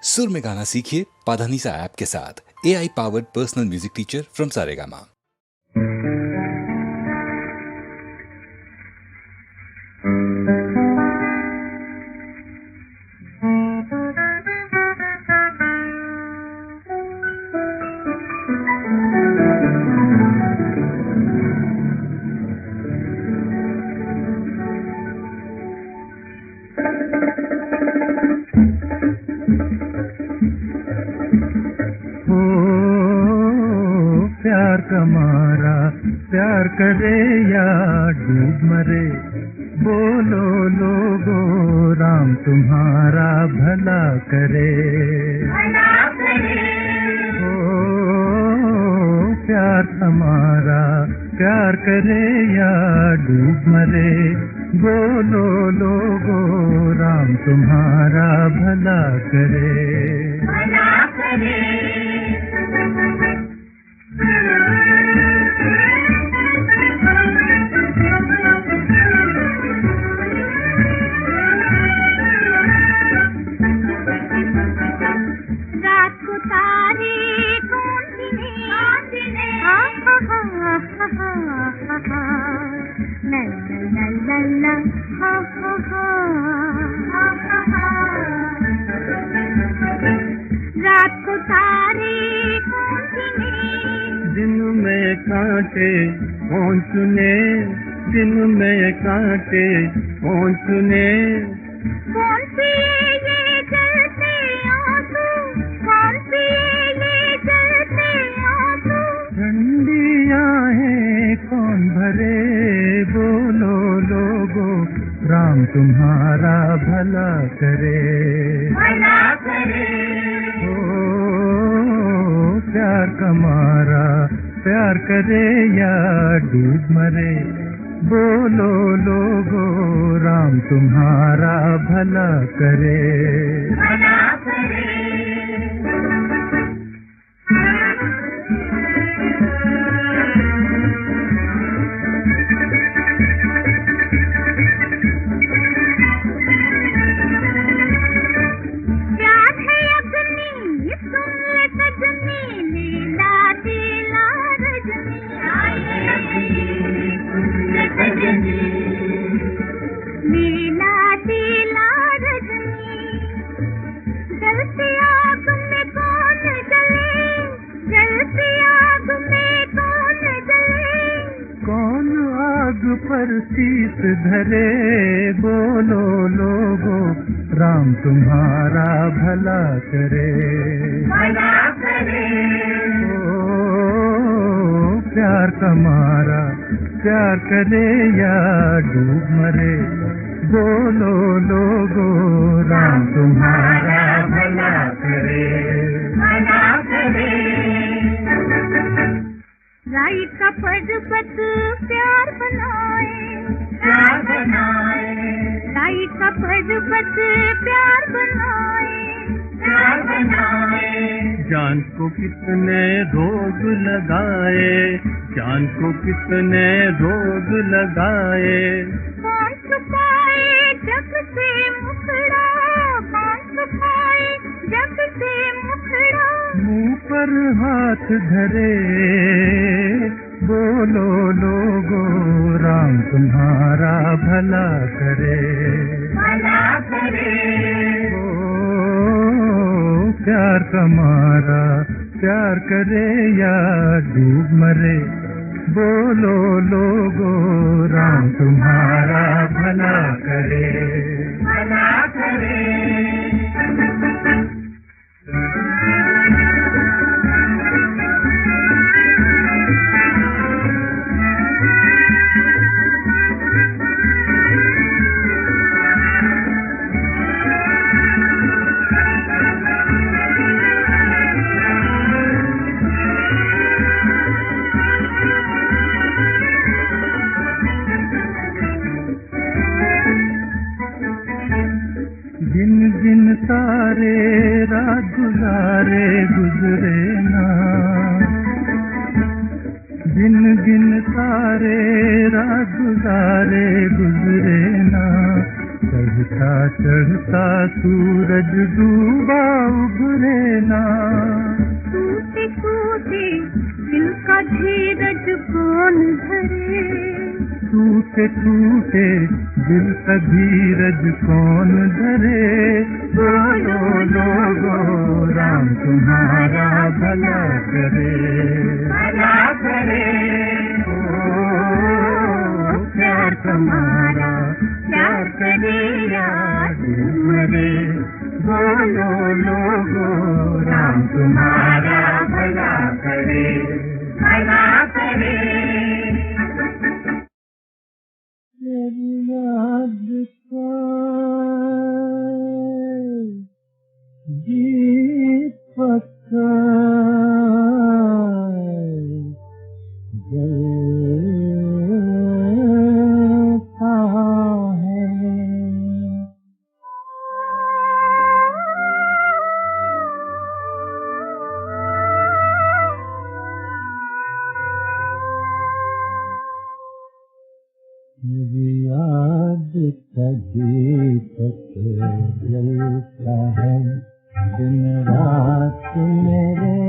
सुर में गाना सीखिए पाधानीसा ऐप के साथ। AI powered personal music teacher from Saregama. प्यार कमारा प्यार करे या डूब मरे, बोलो लोगो राम तुम्हारा भला करे। ओ प्यार कमारा प्यार करे या डूब मरे, बोलो लोगो राम तुम्हारा भला करे। रात को तारे दिन में कांटे कौन चुने, दिन में कांटे कौन चुने। कौन पिए ये जलते आंसू, कौन पिए ये जलते आंसू। ठंडी आहें कौन भरे, बोलो लोगो राम तुम्हारा भला करे। भला करे। प्यार कमारा प्यार करे या डूब मरे, बोलो लोगो राम तुम्हारा भला करे। भला करे। नीला नीला रजनी, जलती आग में कौन जले, जलती आग में कौन जले। कौन आग पर शीत धरे, बोलो लोगो राम तुम्हारा भला करे। भला करे। प्यार कमारा प्यार करे या डूब मरे, बोलो लोगो राम तुम्हारा भला करे। भला करे। राई का पर्वत प्यार बनाए, प्यार बनाए। राई का पर्वत प्यार बनाए, प्यार बनाए। जान को कितने रोग लगाए, जान को कितने रोग लगाए। कौन छुपाए जग से मुखड़ा, कौन छुपाए जग से मुखड़ा। मुंह पर हाथ धरे, बोलो लोगो राम तुम्हारा भला करे। भला करे। प्यार कमारा प्यार करे या डूब मरे, बोलो लोगो राम तुम्हारा भला करे। भला करे। दिन दिन सारे रात गुजारे गुजरे ना, दिन दिन सारे रात गुजारे गुजरे ना। चढ़ता चढ़ता सूरज डूबा उभरे ना। टूटे टूटे दिल का धीरज कौन धरे, टूटे टूटे दिल का धीरज कौन धरे। बोलो लोगो राम तुम्हारा भला करे, भला करे। ओ प्यार तुम्हारा प्यार करे याद मरे। बोलो लोगो राम तुम्हारा भला करे, भला करे। तेरी याद का दीपक जलता है। मेरी याद का दीपक जलता है, दिन रात मेरे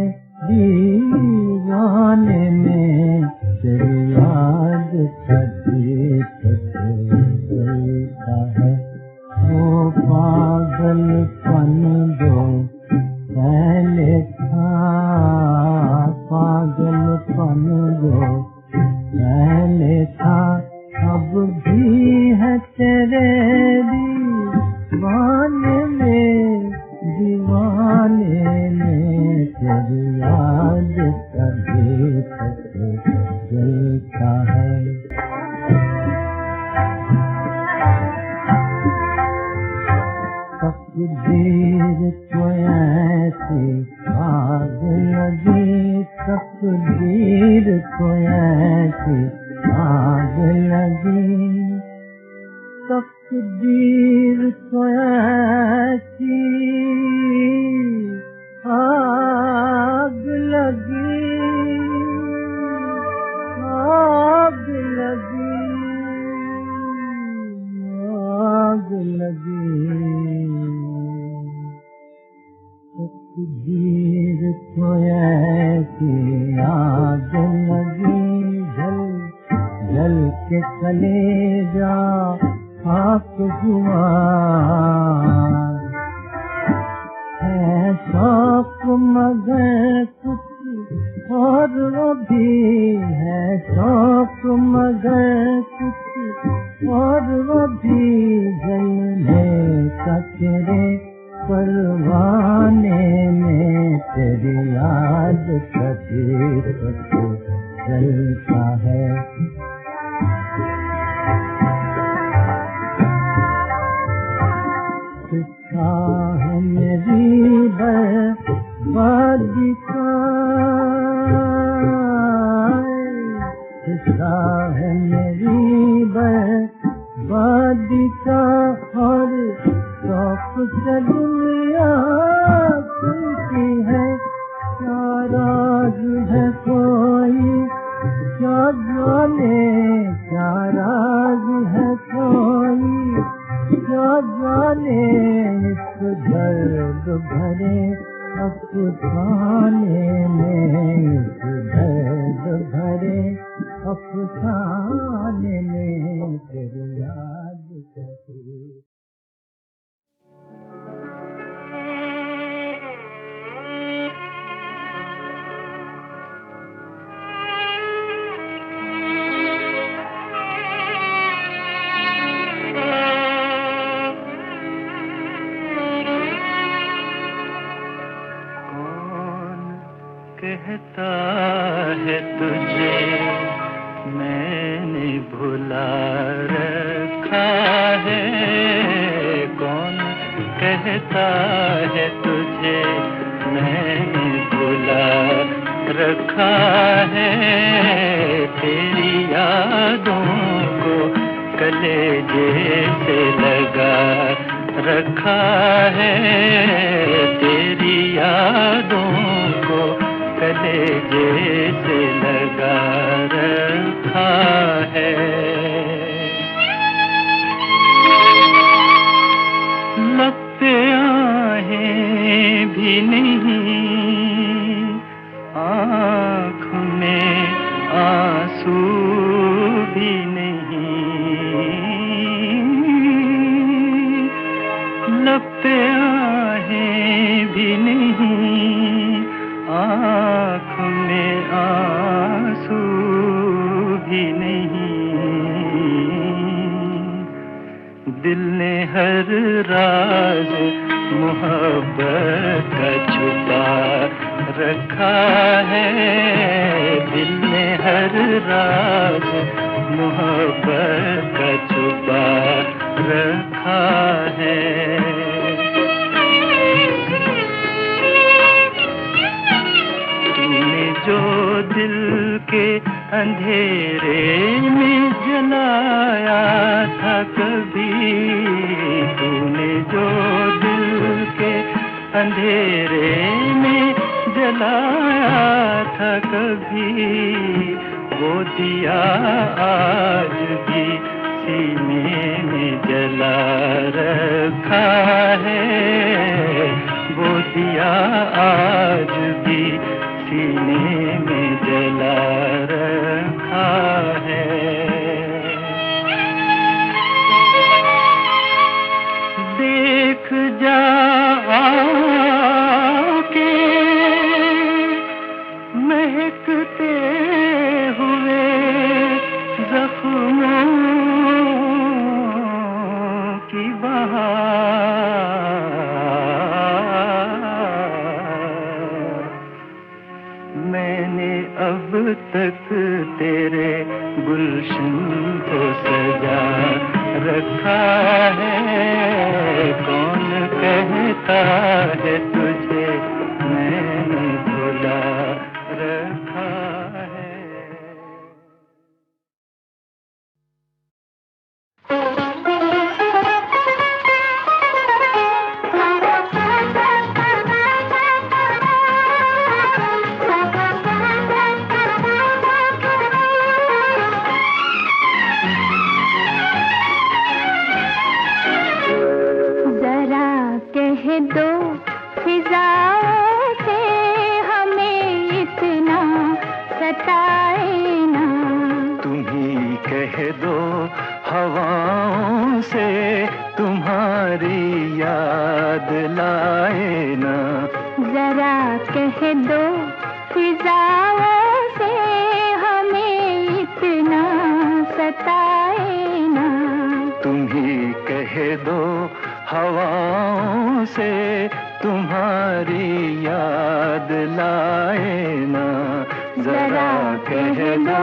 दीवाने में। तेरी याद का दीपक जलता है, वो पागलपन दो पहले था, पागलपन दो पहले था, अब भी है तेरे दीवाने में, दीवाने में। तेरी याद का दीपक जलता है। तकदीर को ऐसी आग लगी, तकदीर को ऐसी आग लगी, तकदीर को ऐसी आग लगी, आग लगी, आग लगी। तकदीर को ऐसी आग लगी, जल के कलेजा खाक हुआ। है शौक मगर कुछ और भी है, शौक मगर कुछ और भी जलने का तेरे परवाने में। तेरी याद का दीपक जलता है। किस्सा है मेरी बर्बादी का, किस्सा है मेरी बर्बादी का, और शौक से दुनिया सुनती है। क्या राज है कोई क्या जाने, क्या राज है कोई क्या जाने। इस दर्द भरे अफसाने में, इस दर्द भरे अफसाने में। तेरी याद कैसी कहता है तुझे मैंने भुला रखा है, कौन कहता है तुझे मैंने भुला रखा है। तेरी यादों को कलेजे से लगा रखा है, तेरी यादों को कलेजे से लगा रखा है। लगते आहें भी नहीं, आँख में आंसू भी नहीं, लब पे आहें भी नहीं, आँख में आंसू भी नहीं। दिल ने हर राज मोहब्बत का छुपा रखा है, दिल ने हर राज मोहब्बत का छुपा रखा है। तूने जो दिल के अंधेरे में जलाया था कभी, तूने जो दिल के अंधेरे में जलाया था कभी, वो दिया आज भी सीने में जला रखा है, वो दिया आज भी सीने में जला रखा है। देख जा आके महकते हुए जख्मों की बहार, मैंने अब तक तेरे गुलशन को सजा रखा है, कौन कहता है तुझे मैंने भुला रखा है। दो फिजाओं से हमें इतना सताए ना, तुम्ही कह दो हवाओं से तुम्हारी याद लाए ना, जरा कह दो फिजाओं से हमें इतना सताए ना, तुम्ही कह दो हवाओं से तुम्हारी याद लाए ना, जरा कह दो।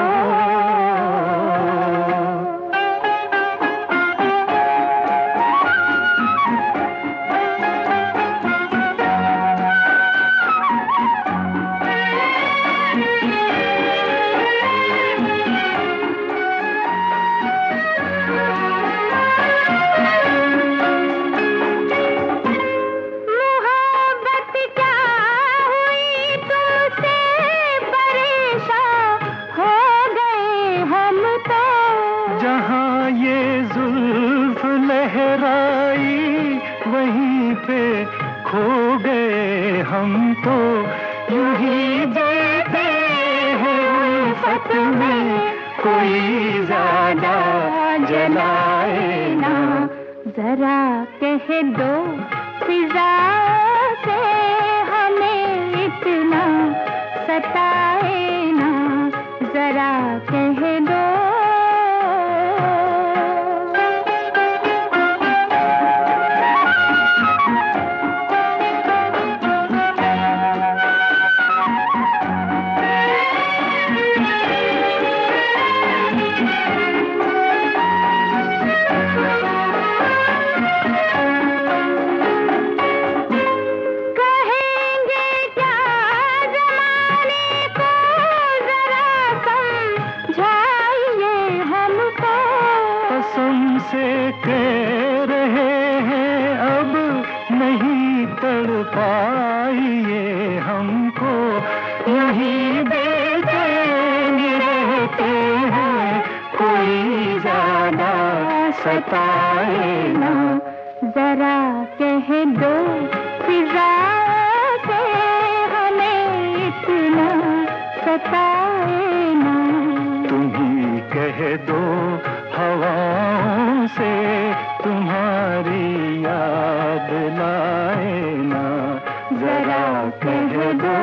खो गए हम तो यूं ही जीते हैं उल्फत में, कोई ज्यादा जलाए ना, जरा कह दो फिजा से हमें इतना सताए ना, जरा कह दो। से कह रहे हैं अब नहीं तड़पाइए हमको, यही बेचैन रहते हैं, कोई ज्यादा सताए ना, जरा कह दो फिजा जरा कह दो।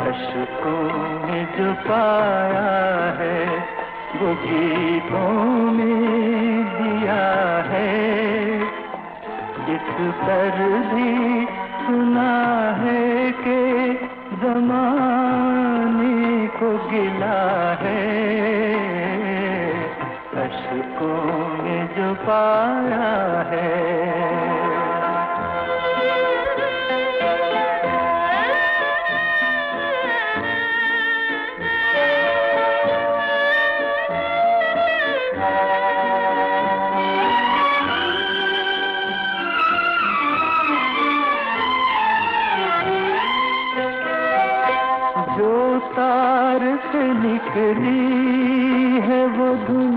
अश्कों में जो पाया है वो गीतों में दिया है, इस पर भी सुना है कि ज़माने को गिला है। अश्कों में जो पाया है। जो तार से निकली है वो धुन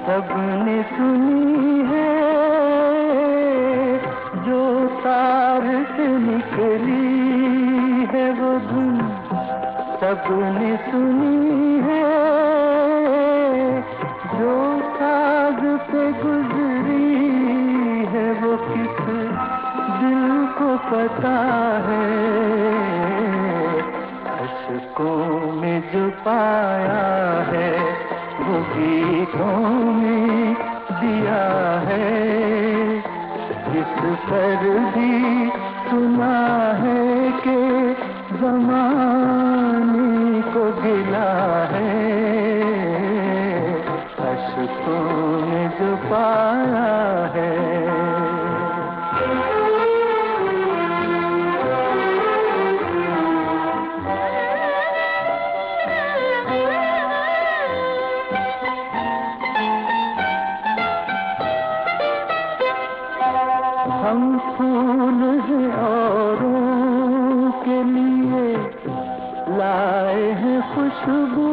सबने सुनी है, जो तार से निकली है वो धुन सबने सुनी है, जो साज पे गुजरी है वो किस दिल को पता है। अश्कों में जो पाया है वो गीतों में दिया है, इस पर भी सुना है कि ज़माने को गिला है। अश्कों में जो पाया है। हम फूल हैं औरों के लिए लाए हैं खुशबू,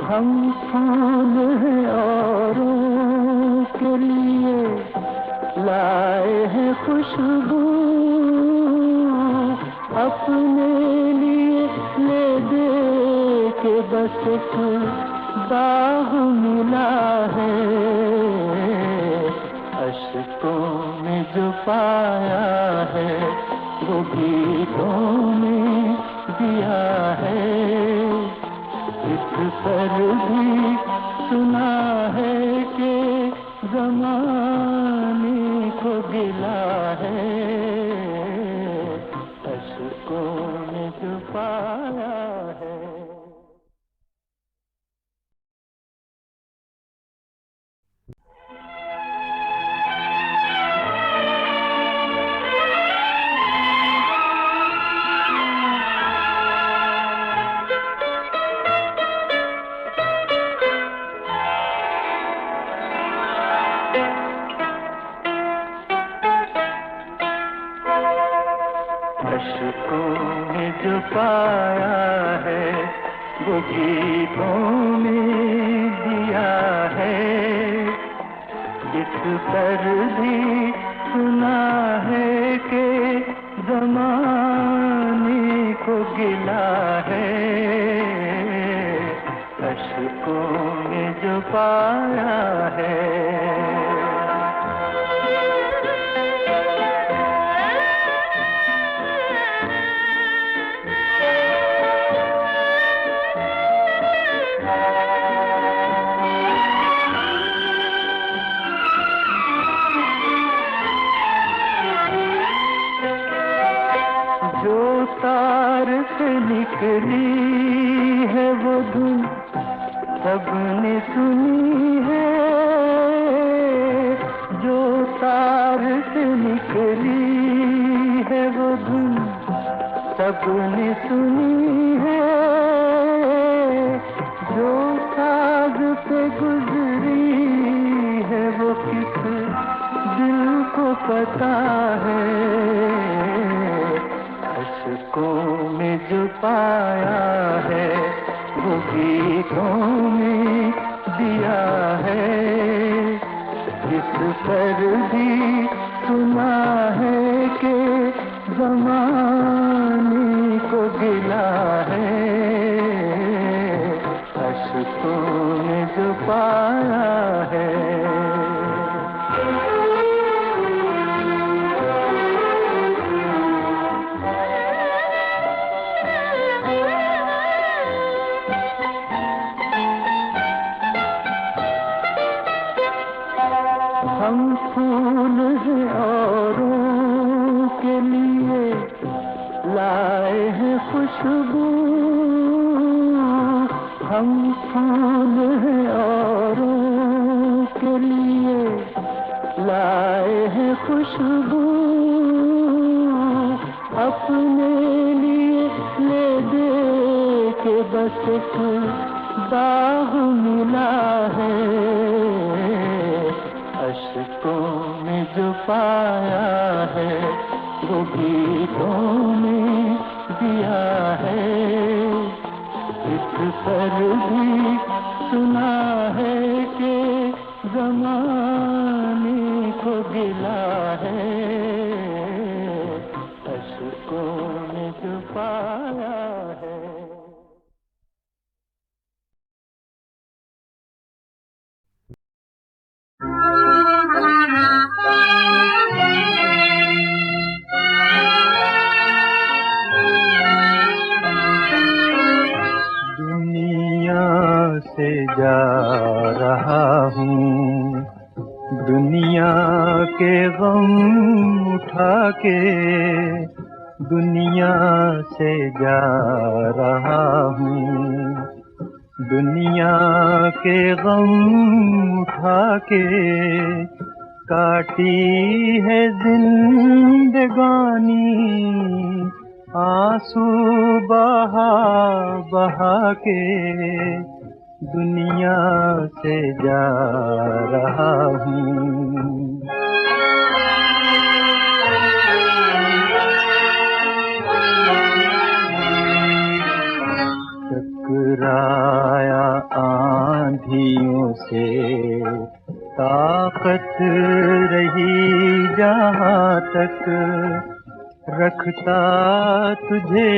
हम फूल हैं औरों के लिए लाए हैं खुशबू, अपने लिए ले दे के बस एक बाग मिला है। अश्कों में जो पाया है वो गीतों में दिया है, इस पर भी सुना है कि ज़माने को गिला है। अश्कों में जो पाया है। अश्कों में जो पाया है वो गीतों में दिया है, इस पर भी सुना है कि ज़माने को गिला है। अश्कों में जो पाया है। जो तार से निकली है वो धुन सबने सुनी है, जो तार से निकली है वो धुन सबने सुनी है, जो साज पे गुजरी है वो किस दिल को पता है। अश्क अशकों में जो पाया है वो गीतों में दिया है। इस पर भी सुना है कि ज़माने को गिला है। अशकों में जो पाया है। हम फूल हैं औरों के लिए लाए हैं खुशबू। हम फूल हैं औरों के लिए लाए हैं खुशबू। अपने लिए ले दे के बस एक दाग मिला है। अशकों में जो पाया है वो गीतों में दिया है। इस पर भी सुना है कि ज़माने को गिला है। अशकों में जो पाया है। दुनिया से जा रहा हूँ, दुनिया के गम उठा के दुनिया से जा रहा हूँ। दुनिया के गम उठा के काटी है जिंदगानी, आंसू बहा बहा के दुनिया से जा रहा हूँ। टकराया आंधियों से ताकत रही जहाँ तक, रखता तुझे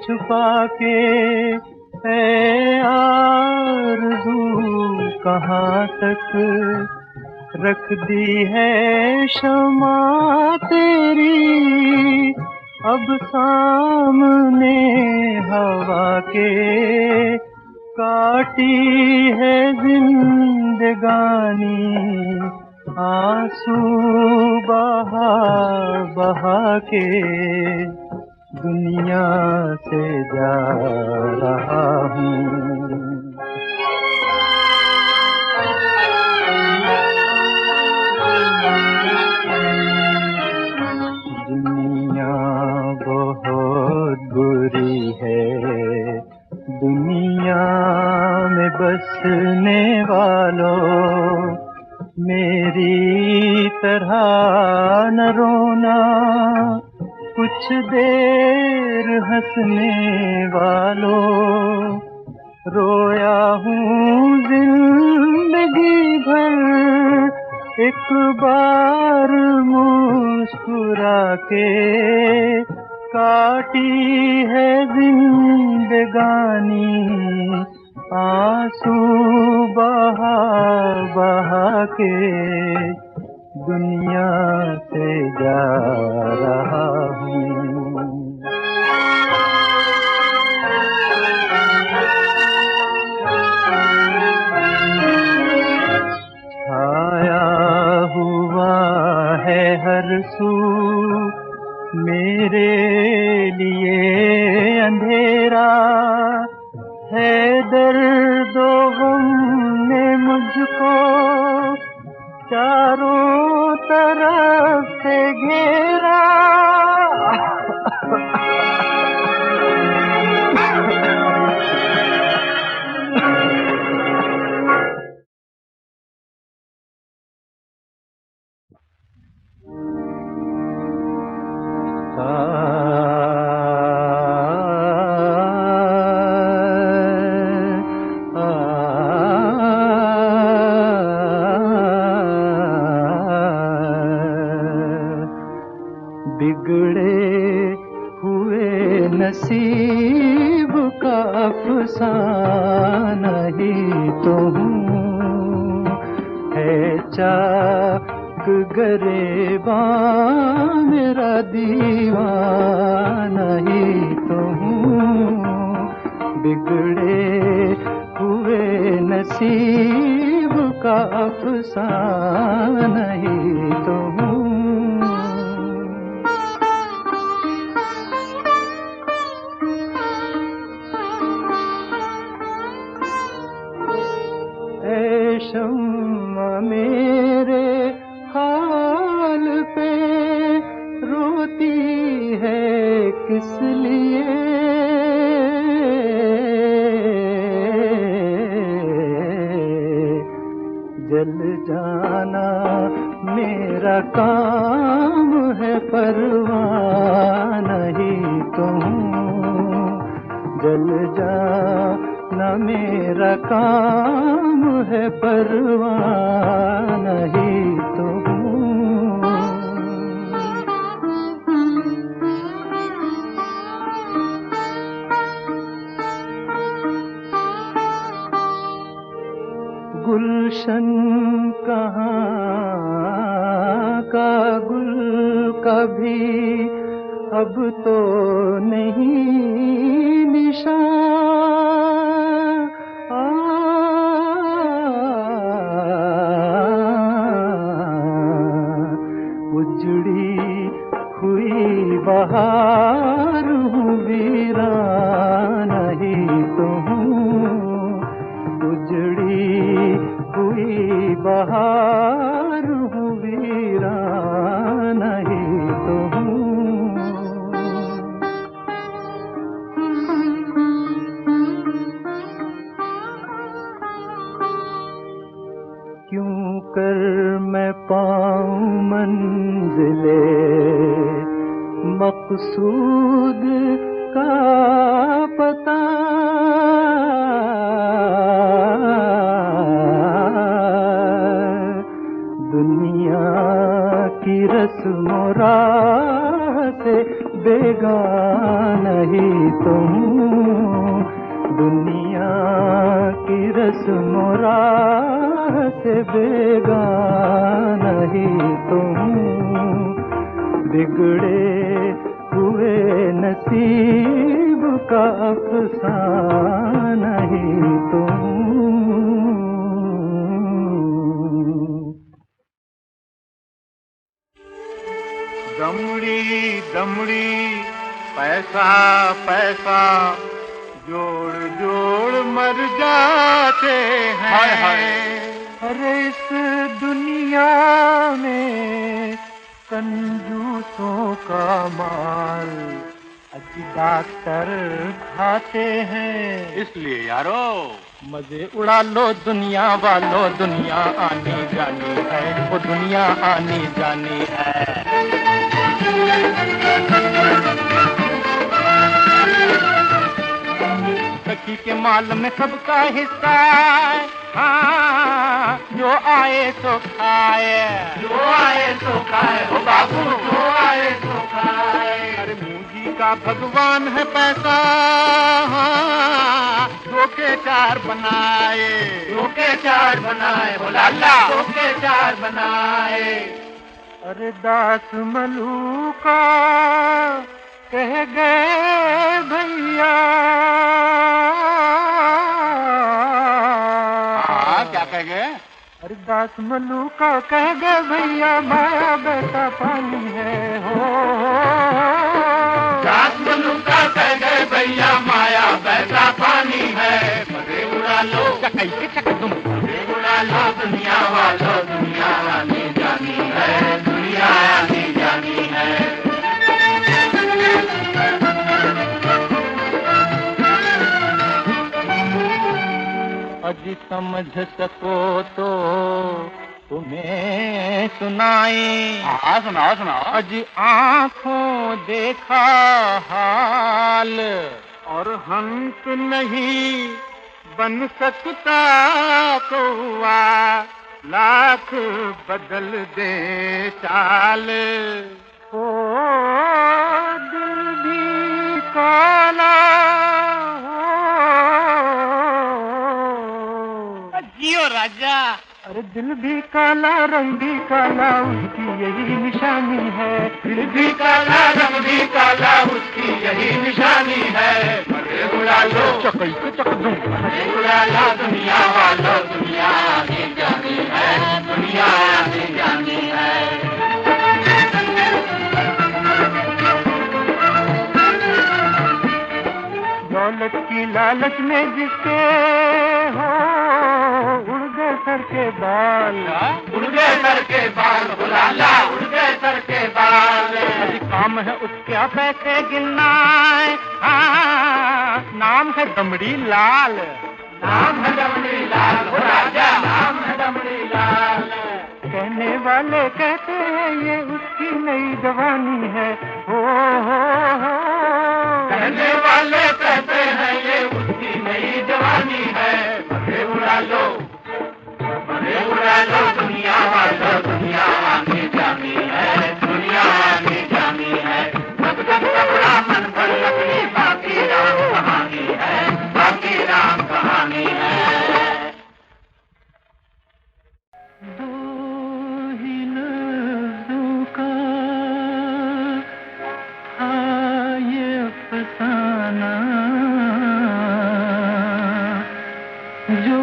छुपा के है आरज़ू कहाँ तक। रख दी है शमा तेरी अब सामने हवा के, काटी है जिंदगानी आंसू बहा बहा के दुनिया से जा रहा हूँ। दुनिया बहुत बुरी है, दुनिया में बसने वालों मेरी तरह न रोना। कुछ देर हंसने वालों रोया हूँ जिंदगी भर, एक बार मुस्कुरा के काटी है जिंदगानी आंसू बहा बहा के दुनिया से जा रहा हूँ। छाया हुआ है हर सू मेरे लिए अंधेरा, है दर्द गम ने मुझको चारों तरफ से घेरा। नसीब का अफसाना ही तो हूँ, है चाक गरेबा मेरा दीवाना ही तो हूँ, बिगड़े हुए नसीब का अफसाना ही तो हूँ। ऐ शम्मा मेरे हाल पे रोती है किस लिए, जल जाना मेरा काम है परवाना ही तो हूँ, जल जाना मेरा काम है परवाना ही तो हूँ। गुलशन कहाँ का गुल कभी अब तो नहीं निशान, उजड़ी हुई बहार हूँ, वीराना ही तो हूँ, उजड़ी हुई बहार हूँ, वीराना ही तो हूँ। क्यों कर मैं पाऊँ मंजिले मकसूद का पता, दुनिया की रस्मों राह से बेगाना ही तो हूँ, दुनिया की रस्मों राह से बेगाना ही तो हूँ, बिगड़े हुए नसीब का अफसाना ही तो हूँ। दमड़ी दमड़ी पैसा पैसा जोड़ जोड़ मर जाते हैं। हाय हाय। अरे इस दुनिया में कंजूसों का माल अज डॉक्टर खाते हैं। इसलिए यारो मजे उड़ा लो दुनिया वालों, दुनिया आनी जानी है, वो दुनिया आनी जानी है। सखी के माल में सबका हिस्सा है, हाँ, जो आए तो खाए, जो आए तो खाए, हो बाबू जो आए तो खाए। अरे मूजी का भगवान है पैसा, हाँ, दो के चार बनाए, दो के चार बनाए, हो लाला दो के चार बनाए। अरे दास मलूका कह गए भैया, क्या कह गए? अरे दास मलूका कह गए भैया, माया बेटा पानी है हो। दास मलूका कह गए भैया, माया बेटा पानी है। मजे उड़ा लो मजे उड़ा लो दुनिया वालों, दुनिया आनी जानी है, दुनिया आनी जानी है। अजी समझ सको तो तुम्हें सुनाए। हाँ सुनाओ सुनाओ। अजी आँखों देखा हाल, और हंस नहीं बन सकता कौआ, लाख बदल दे चाल। ओ दिल भी काला जियो राजा। अरे दिल भी काला रंग भी काला उसकी यही निशानी है। दिल भी काला रंग भी काला उसकी यही निशानी है। मरे उड़ा लो चकई के चक दूं, मरे उड़ा लो दुनिया वालों, दुनिया आने जानी है, दुनिया आने जानी है। दौलत की लालच में जिसके हो उड़ गए सर के बाल, उड़ गए सर के बाल, बुलाला उड़ गए सर के बाल। अभी काम है उसके पैसे गिनना, नाम है दमड़ी लाल, नाम है दमड़ी लाल, हो राजा नाम है दमड़ी लाल। कहने वाले कहते हैं ये उसकी नई जवानी है। हो कहने वाले कहते हैं ये उसकी नई जवानी है। मरे उड़ा लो, मरे उड़ा लो दुनिया वालों, दुनिया आने जानी है, दुनिया आने जानी है। सब जब कपड़ा मन भर लकड़ी, बाकी राम कहानी है, बाकी राम कहानी है। जो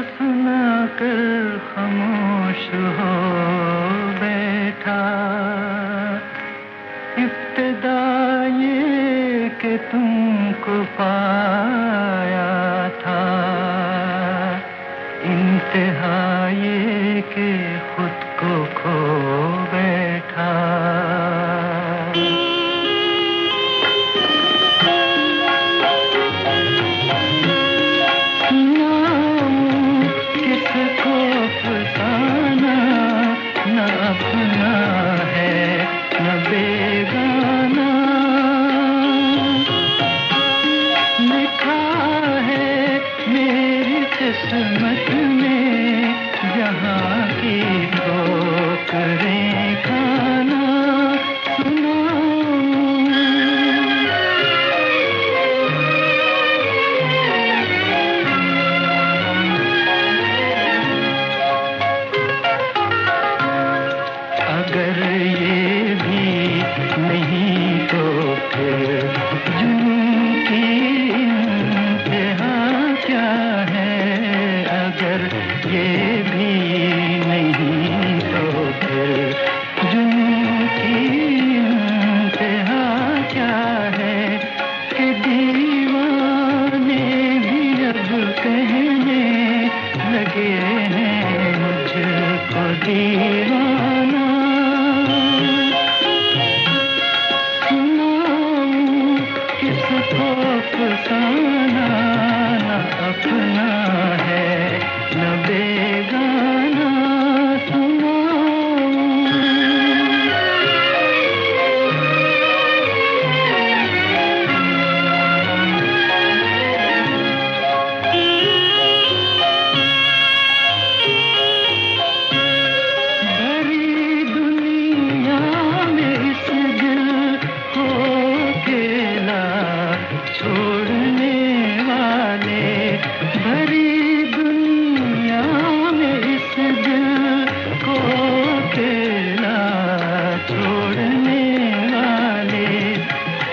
सुना कर खामोश हो बैठा, इब्तिदा ये कि तुमको पाया था, इंतहा ये कि खुद को खो बैठा। अपना है न बेगाना, लिखा है मेरी किस्मत में जहाँ की ठोकरें खाना। सुनो अगर ये भी नहीं तो फिर जुर्म की इंतहा क्या है। अगर ये भी नहीं तो फिर जुर्म की इंतहा क्या है कि दीवाने भी अब कहने लगे हैं मुझको दीवाना। फसाना न अपना है न बेगाना। सुनो भरी दुनिया में इस दिल को अकेला छोड़ने वाले, भरी दुनिया में इस दिल को अकेला छोड़ने वाले,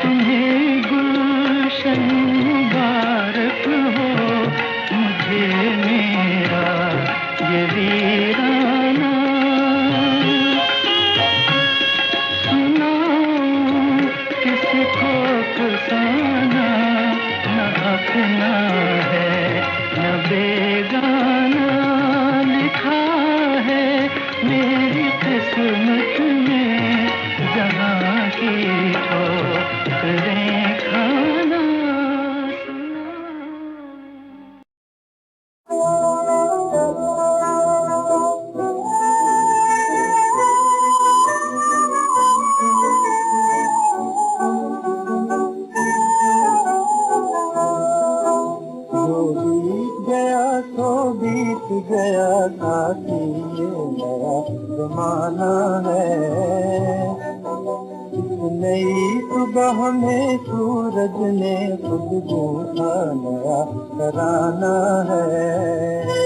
तुम्हें गुलशन मुबारक हो, मुझे मेरा ये वीराना। सुनो किसको फसाना न अपना है न बेगाना। लिखा है मेरी किस्मत में जहाँ की ठोकरें खाना। बीत गया साथी ये नया जमाना है। नई सुबह में सूरज ने खुद गूंथा नया तराना है।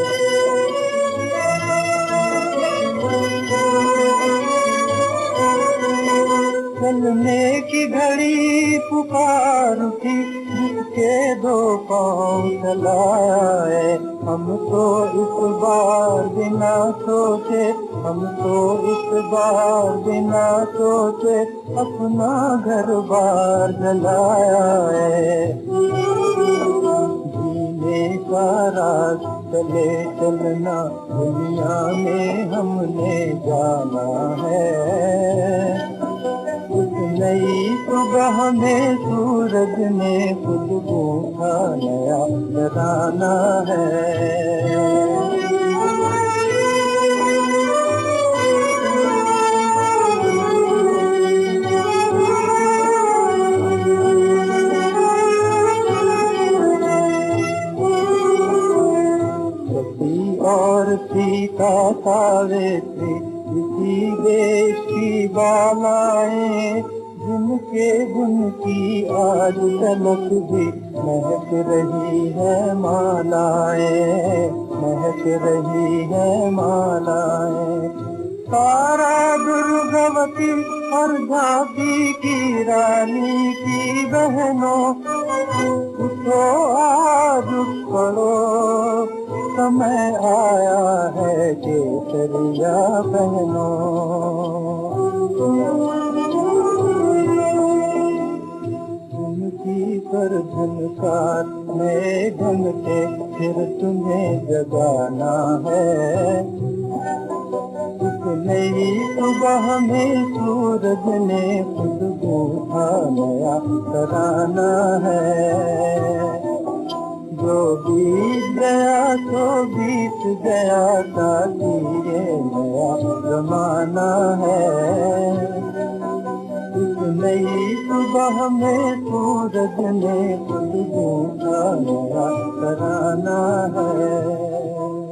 चलने की घड़ी पुकार उठी जिसके दो पाँव चलाए, हम तो इस बार बिना सोचे, हम तो इस बार बिना सोचे अपना घर बार जलाया है। जीने का राज चले चलना दुनिया में हमने जाना है। उस नई सुबह में सूरज ने खुद गूंथा नया तराना है। और सीता सावित्री इसी देश की बालाएं, जिनके गुण की आज तलक भी महक रही है मालाएं, महक रही है मालाएं। तारा दुर्गवती और झांसी की रानी की बहनों, उठो आज पढ़ो, समय आया है केसरिया बहनों। उनकी पर झनकार में ढंगते फिर तुम्हें जगाना है। इस नई सुबह में सूरज ने खुद गूंथा नया तराना है। जो बीत गया तो बीत गया ताकि ये नया जमाना है। इस नई सुबह में सूरज ने खुद गूंथा नया तराना है।